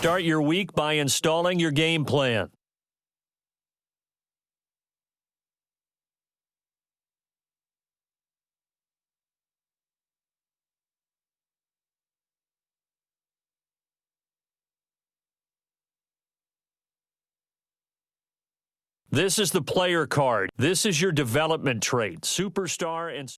Start your week by installing your game plan. This is the player card. This is your development trait, superstar and...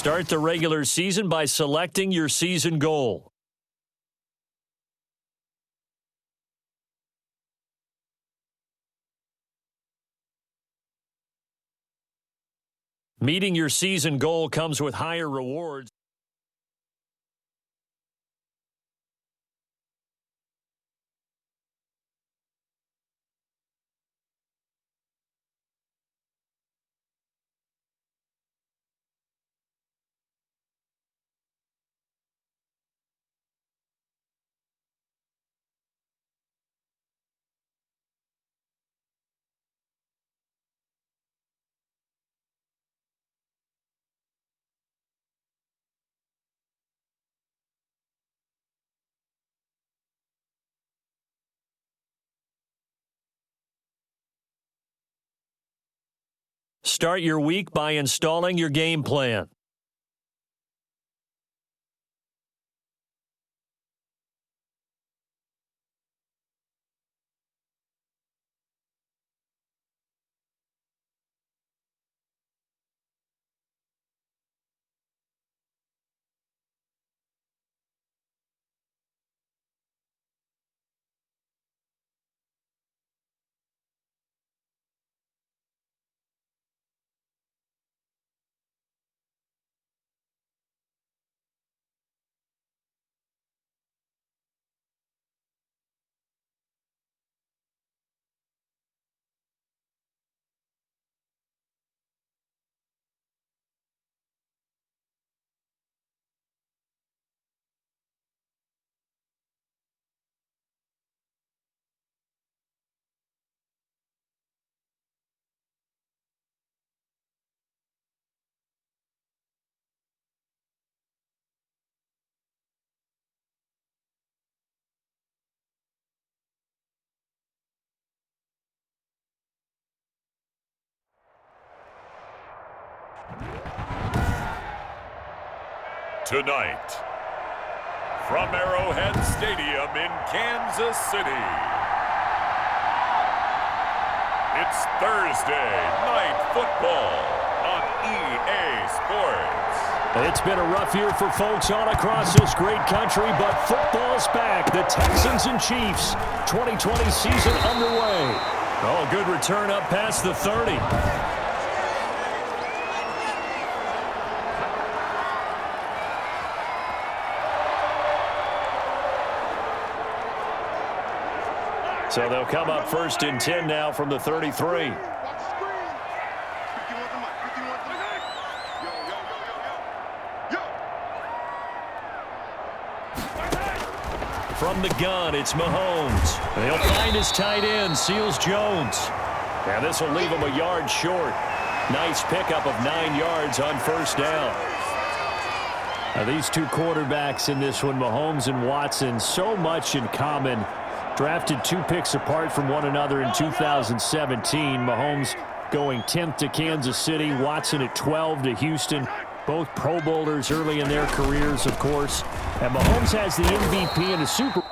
Start the regular season by selecting your season goal. Meeting your season goal comes with higher rewards. Start your week by installing your game plan. Tonight, from Arrowhead Stadium in Kansas City, it's Thursday Night Football on EA Sports. It's been a rough year for folks all across this great country, but football's back. The Texans and Chiefs, 2020 season underway. Oh, good return up past the 30. So they'll come up 1st and 10 now from the 33. From the gun, it's Mahomes. He'll find his tight end, Seals Jones. And this will leave him a yard short. Nice pickup of 9 yards on 1st down. Now these two quarterbacks in this one, Mahomes and Watson, so much in common. Drafted 2 picks apart from one another in 2017. Mahomes going 10th to Kansas City. Watson at 12 to Houston. Both Pro Bowlers early in their careers, of course. And Mahomes has the MVP in the Super Bowl.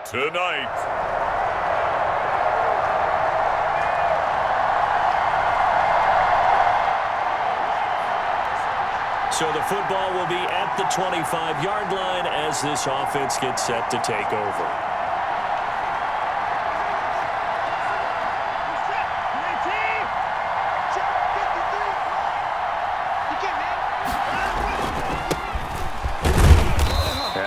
Tonight, so the football will be at the 25-yard line as this offense gets set to take over.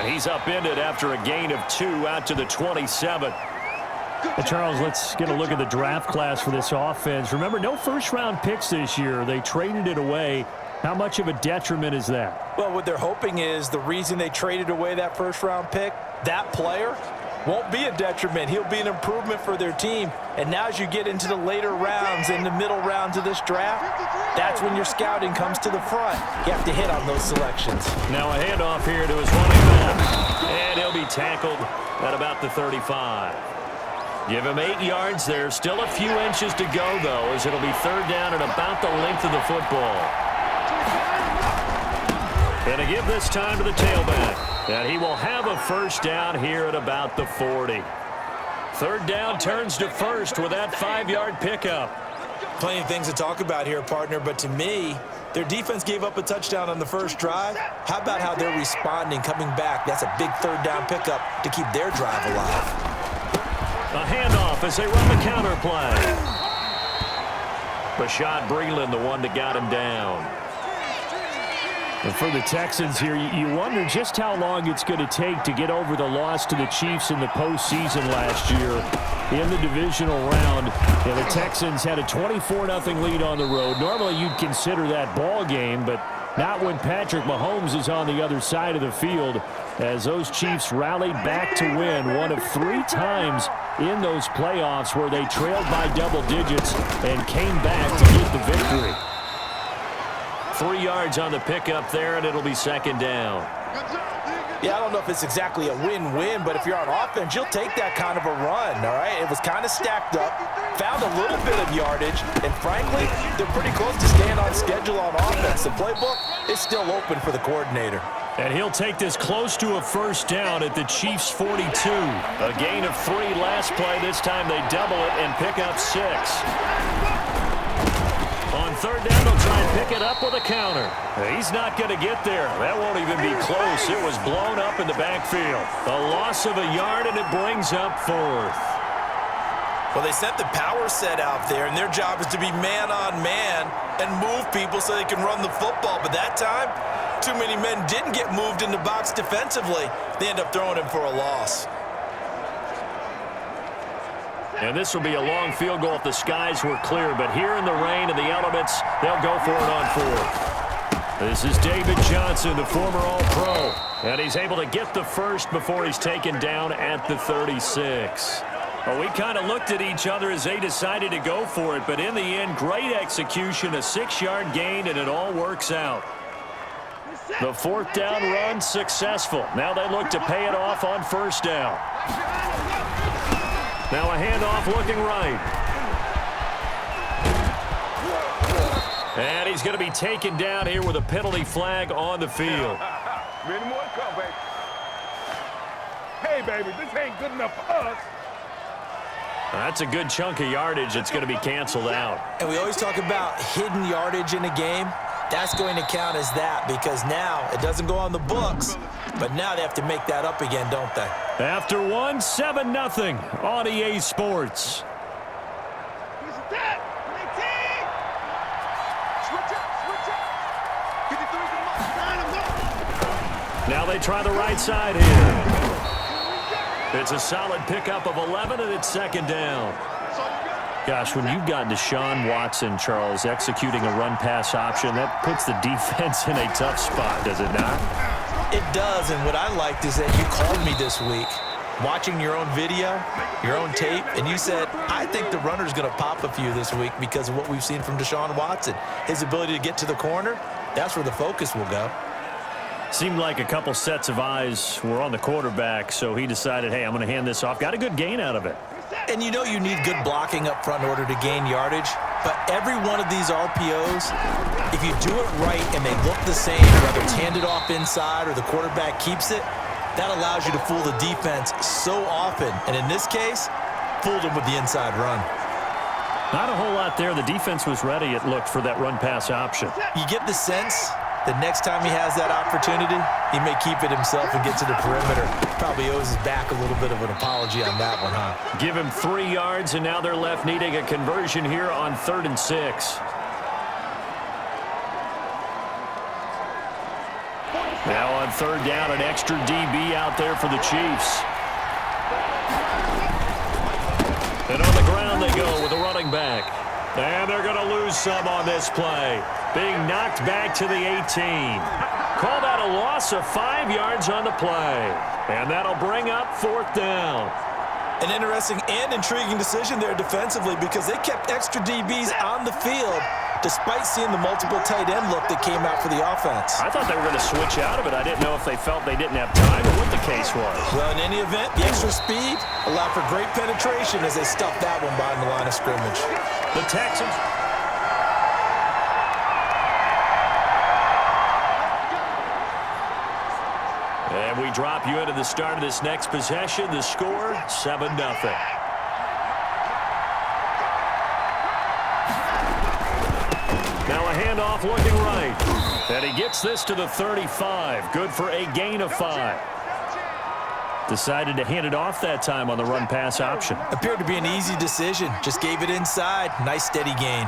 He's upended after a gain of 2 out to the 27. Hey, Charles, let's get a look at the draft class for this offense. Remember, no first-round picks this year. They traded it away. How much of a detriment is that? Well, what they're hoping is the reason they traded away that first-round pick, that player won't be a detriment. He'll be an improvement for their team. And now as you get into the later rounds and the middle rounds of this draft, that's when your scouting comes to the front. You have to hit on those selections. Now a handoff here to his running back. And he'll be tackled at about the 35. Give him 8 yards there. Still a few inches to go, though, as it'll be 3rd down at about the length of the football. And to give this time to the tailback. And he will have a 1st down here at about the 40. 3rd down turns to 1st with that 5-yard pickup. Plenty of things to talk about here, partner, but to me, their defense gave up a touchdown on the first drive. How about how they're responding, coming back? That's a big 3rd down pickup to keep their drive alive. A handoff as they run the counter play. Bashad Breeland, the one that got him down. And for the Texans here, you wonder just how long it's going to take to get over the loss to the Chiefs in the postseason last year in the divisional round. And the Texans had a 24-0 lead on the road. Normally you'd consider that ball game, but not when Patrick Mahomes is on the other side of the field, as those Chiefs rallied back to win one of 3 times in those playoffs where they trailed by double digits and came back to get the victory. 3 yards on the pickup there, and it'll be 2nd down. Yeah, I don't know if it's exactly a win-win, but if you're on offense, you'll take that kind of a run, all right? It was kind of stacked up, found a little bit of yardage, and frankly, they're pretty close to staying on schedule on offense. The playbook is still open for the coordinator. And he'll take this close to a first down at the Chiefs' 42. A gain of 3 last play. This time they double it and pick up 6. On third down, they'll try and pick it up with a counter. He's not going to get there. That won't even be close. It was blown up in the backfield. A loss of a yard, and it brings up 4th. Well, they sent the power set out there, and their job is to be man-on-man and move people so they can run the football. But that time, too many men didn't get moved in the box defensively. They end up throwing him for a loss. And this will be a long field goal if the skies were clear. But here in the rain and the elements, they'll go for it on 4th. This is David Johnson, the former All-Pro. And he's able to get the first before he's taken down at the 36. Well, we kind of looked at each other as they decided to go for it. But in the end, great execution, a 6-yard gain, and it all works out. The 4th down run successful. Now they look to pay it off on first down. Now a handoff looking right. And he's going to be taken down here with a penalty flag on the field. Many more to come, baby. Hey, baby, this ain't good enough for us. That's a good chunk of yardage that's going to be canceled out. And we always talk about hidden yardage in a game. That's going to count as that because now it doesn't go on the books, but now they have to make that up again, don't they? After one, 7-0 on EA Sports. Now they try the right side here. It's a solid pickup of 11, and it's 2nd down. Gosh, when you've got Deshaun Watson, Charles, executing a run-pass option, that puts the defense in a tough spot, does it not? It does, and what I liked is that you called me this week, watching your own video, your own tape, and you said, I think the runner's going to pop a few this week because of what we've seen from Deshaun Watson. His ability to get to the corner, that's where the focus will go. Seemed like a couple sets of eyes were on the quarterback, so he decided, hey, I'm going to hand this off. Got a good gain out of it. And you know you need good blocking up front in order to gain yardage, but every one of these RPOs, if you do it right and they look the same, whether it's handed off inside or the quarterback keeps it, that allows you to fool the defense so often. And in this case, fooled them with the inside run. Not a whole lot there. The defense was ready, it looked, for that run-pass option. You get the sense the next time he has that opportunity, he may keep it himself and get to the perimeter. Probably owes his back a little bit of an apology on that one, huh? Give him 3 yards, and now they're left needing a conversion here on 3rd and 6. Now on 3rd down, an extra DB out there for the Chiefs. And on the ground they go with a running back. And they're going to lose some on this play. Being knocked back to the 18. Called out a loss of 5 yards on the play. And that'll bring up 4th down. An interesting and intriguing decision there defensively because they kept extra DBs on the field despite seeing the multiple tight end look that came out for the offense. I thought they were going to switch out of it. I didn't know if they felt they didn't have time or what the case was. Well, in any event, the extra speed allowed for great penetration as they stuffed that one behind the line of scrimmage. The Texans. And we drop you into the start of this next possession. The score, 7-0. Now a handoff looking right. And he gets this to the 35. Good for a gain of 5. Decided to hand it off that time on the run-pass option. Appeared to be an easy decision. Just gave it inside. Nice steady gain.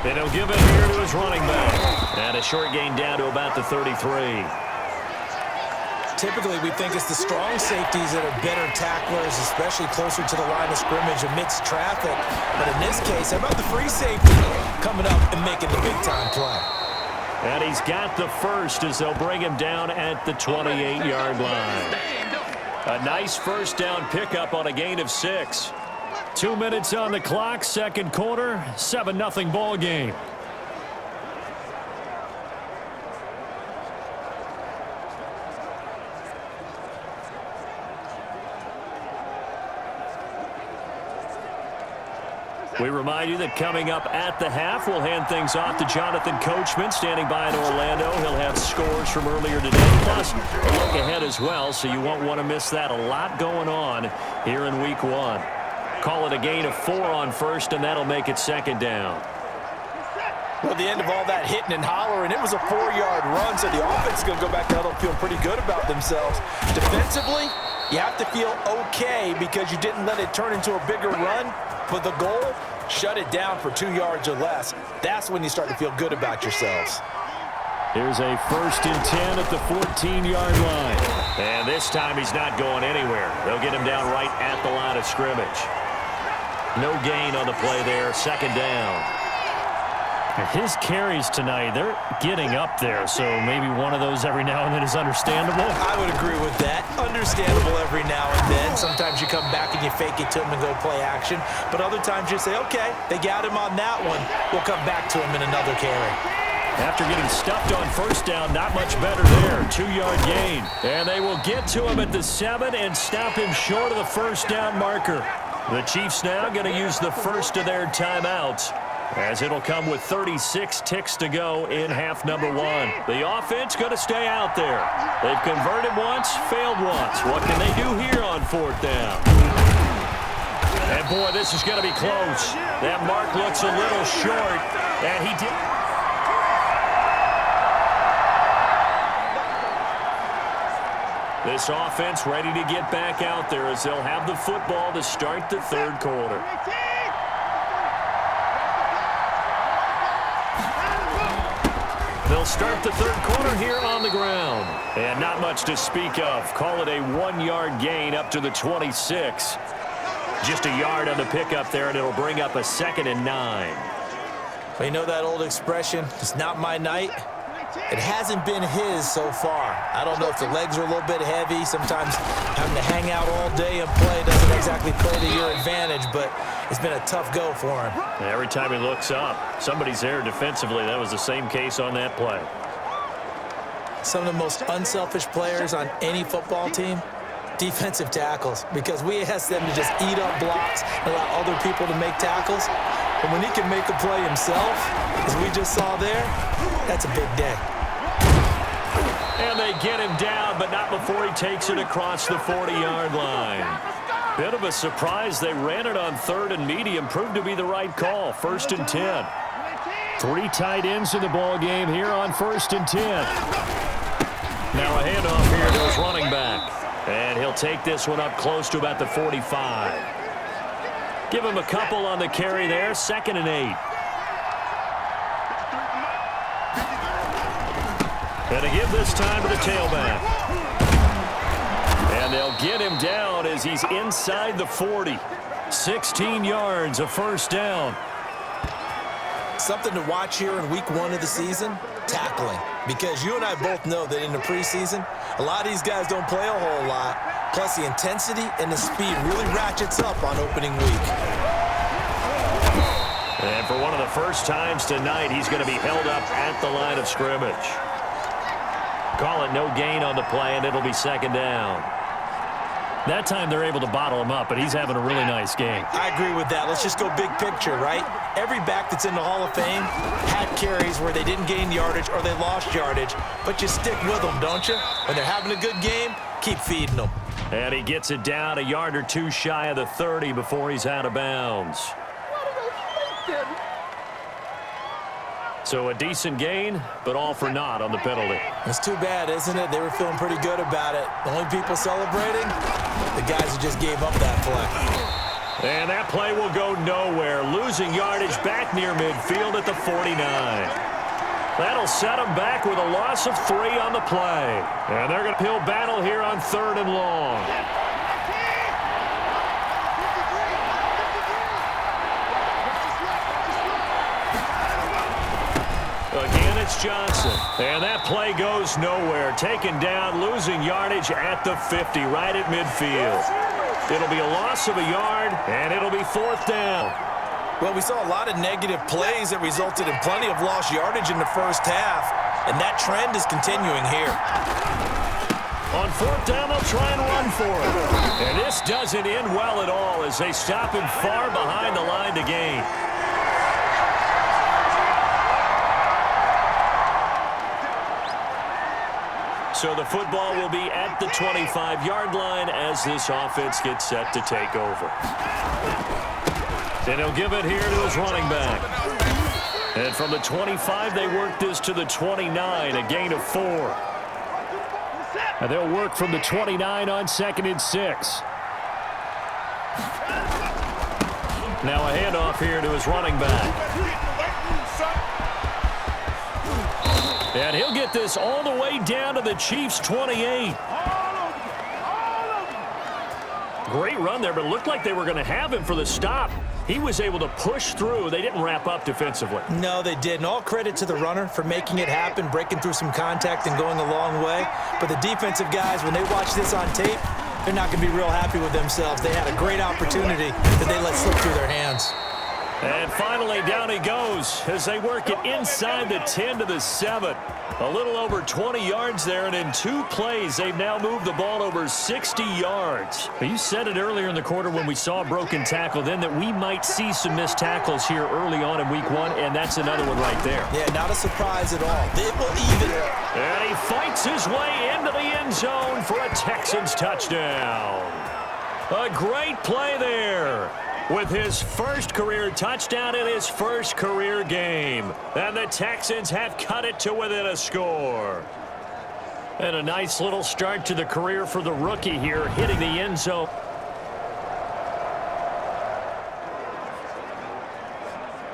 And he'll give it here to his running back. And a short gain down to about the 33. Typically, we think it's the strong safeties that are better tacklers, especially closer to the line of scrimmage amidst traffic. But in this case, how about the free safety coming up and making the big-time play? And he's got the first as they'll bring him down at the 28-yard line. A nice first down pickup on a gain of 6. 2 minutes on the clock, second quarter, 7-0 ball game. We remind you that coming up at the half, we'll hand things off to Jonathan Coachman, standing by in Orlando. He'll have scores from earlier today, plus a look ahead as well, so you won't want to miss that. A lot going on here in Week 1. Call it a gain of 4 on first, and that'll make it second down. Well, the end of all that hitting and hollering, it was a 4-yard run, so the offense is going to go back to huddle feeling pretty good about themselves. Defensively, you have to feel okay because you didn't let it turn into a bigger run. But the goal, shut it down for 2 yards or less. That's when you start to feel good about yourselves. Here's a 1st and 10 at the 14-yard line. And this time he's not going anywhere. They'll get him down right at the line of scrimmage. No gain on the play there, second down. His carries tonight, they're getting up there, so maybe one of those every now and then is understandable. I would agree with that. Understandable every now and then. Sometimes you come back and you fake it to him and go play action. But other times you say, okay, they got him on that one. We'll come back to him in another carry. After getting stuffed on first down, not much better there. 2-yard gain. And they will get to him at the 7 and stop him short of the first down marker. The Chiefs now going to use the first of their timeouts, as it'll come with 36 ticks to go in half number 1. The offense going to stay out there. They've converted once, failed once. What can they do here on 4th down? And boy, this is going to be close. That mark looks a little short, and he did. This offense ready to get back out there as they'll have the football to start the 3rd quarter. They'll start the 3rd quarter here on the ground. And not much to speak of. Call it a 1-yard gain up to the 26. Just a yard on the pickup there, and it'll bring up a 2nd and 9. Well, you know that old expression, it's not my night? It hasn't been his so far. I don't know if the legs are a little bit heavy. Sometimes having to hang out all day and play doesn't exactly play to your advantage, but it's been a tough go for him. Every time he looks up, somebody's there defensively. That was the same case on that play. Some of the most unselfish players on any football team, defensive tackles, because we ask them to just eat up blocks and allow other people to make tackles. But when he can make a play himself, as we just saw there, that's a big day. And they get him down, but not before he takes it across the 40-yard line. Bit of a surprise. They ran it on 3rd and medium. Proved to be the right call. 1st and 10. 3 tight ends in the ball game here on 1st and 10. Now a handoff here to his running back. And he'll take this one up close to about the 45. Give him a couple on the carry there. 2nd and 8. And to give this time to the tailback. And they'll get him down as he's inside the 40. 16 yards, a 1st down. Something to watch here in week 1 of the season, tackling. Because you and I both know that in the preseason, a lot of these guys don't play a whole lot. Plus the intensity and the speed really ratchets up on opening week. And for one of the first times tonight, he's going to be held up at the line of scrimmage. Call it no gain on the play, and it'll be 2nd down. That time they're able to bottle him up, but he's having a really nice game. I agree with that. Let's just go big picture, right? Every back that's in the Hall of Fame had carries where they didn't gain yardage or they lost yardage, but you stick with them, don't you? When they're having a good game, keep feeding them. And he gets it down a yard or 2 shy of the 30 before he's out of bounds. So a decent gain, but all for naught on the penalty. It's too bad, isn't it? They were feeling pretty good about it. The only people celebrating, the guys who just gave up that play. And that play will go nowhere. Losing yardage back near midfield at the 49. That'll set them back with a loss of 3 on the play. And they're going to uphill battle here on 3rd and long. Again, it's Johnson. And that play goes nowhere. Taken down, losing yardage at the 50, right at midfield. It'll be a loss of a yard, and it'll be 4th down. Well, we saw a lot of negative plays that resulted in plenty of lost yardage in the first half, and that trend is continuing here. On fourth down, they'll try and run for it. And this doesn't end well at all as they stop him far behind the line to gain. So the football will be at the 25-yard line as this offense gets set to take over. And he'll give it here to his running back. And from the 25, they work this to the 29, a gain of 4. And they'll work from the 29 on 2nd and 6. Now a handoff here to his running back. And he'll get this all the way down to the Chiefs' 28. Great run there, but it looked like they were going to have him for the stop. He was able to push through. They didn't wrap up defensively. No, they didn't. All credit to the runner for making it happen, breaking through some contact and going a long way. But the defensive guys, when they watch this on tape, they're not going to be real happy with themselves. They had a great opportunity that they let slip through their hands. And finally, down he goes as they work it inside the 10 to the 7. A little over 20 yards there, and in 2 plays, they've now moved the ball over 60 yards. You said it earlier in the quarter when we saw a broken tackle then that we might see some missed tackles here early on in week 1, and that's another one right there. Yeah, not a surprise at all. It will even. And he fights his way into the end zone for a Texans touchdown. A great play there, with his first career touchdown in his first career game. And the Texans have cut it to within a score. And a nice little start to the career for the rookie here, hitting the end zone.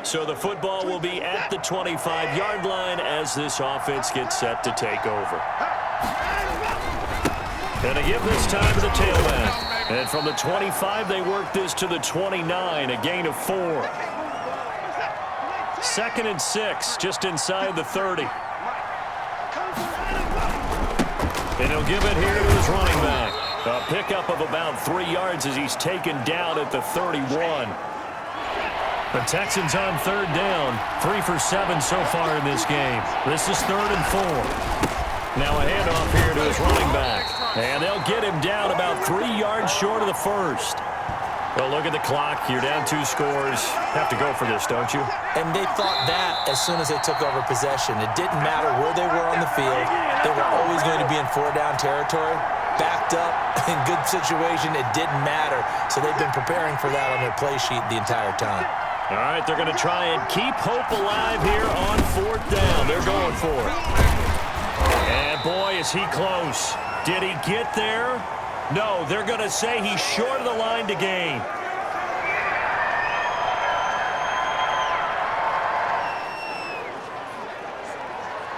So the football will be at the 25-yard line as this offense gets set to take over. And to give this time to the tailback. And from the 25, they work this to the 29, a gain of 4. 2nd and 6, just inside the 30. And he'll give it here to his running back. A pickup of about 3 yards as he's taken down at the 31. The Texans on 3rd down, 3 for 7 so far in this game. This is 3rd and 4. Now a handoff here to his running back. And they'll get him down about 3 yards short of the first. Well, look at the clock. You're down 2 scores. Have to go for this, don't you? And they thought that as soon as they took over possession. It didn't matter where they were on the field. They were always going to be in 4-down territory. Backed up, in good situation, it didn't matter. So they've been preparing for that on their play sheet the entire time. All right, they're going to try and keep hope alive here on 4th down. They're going for it. And boy, is he close. Did he get there? No, they're going to say he's short of the line to gain.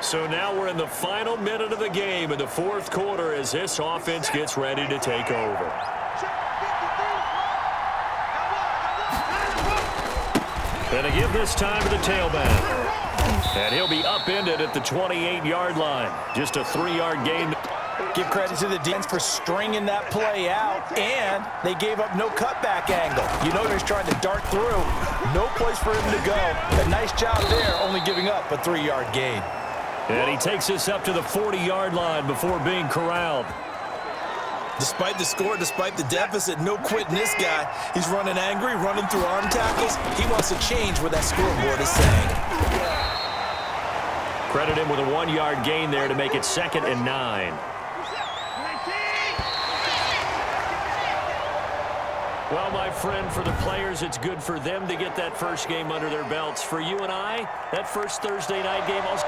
So now we're in the final minute of the game in the 4th quarter as this offense gets ready to take over. And to give this time to the tailback. And he'll be upended at the 28-yard line. Just a 3-yard gain. Give credit to the defense for stringing that play out, and they gave up no cutback angle. You know he's trying to dart through. No place for him to go. A nice job there, only giving up a 3-yard gain. And he takes this up to the 40-yard line before being corralled. Despite the score, despite the deficit, no quitting this guy. He's running angry, running through arm tackles. He wants to change what that scoreboard is saying. Credit him with a 1-yard gain there to make it 2nd and 9. Well, my friend, for the players, it's good for them to get that first game under their belts. For you and I, that first Thursday night game also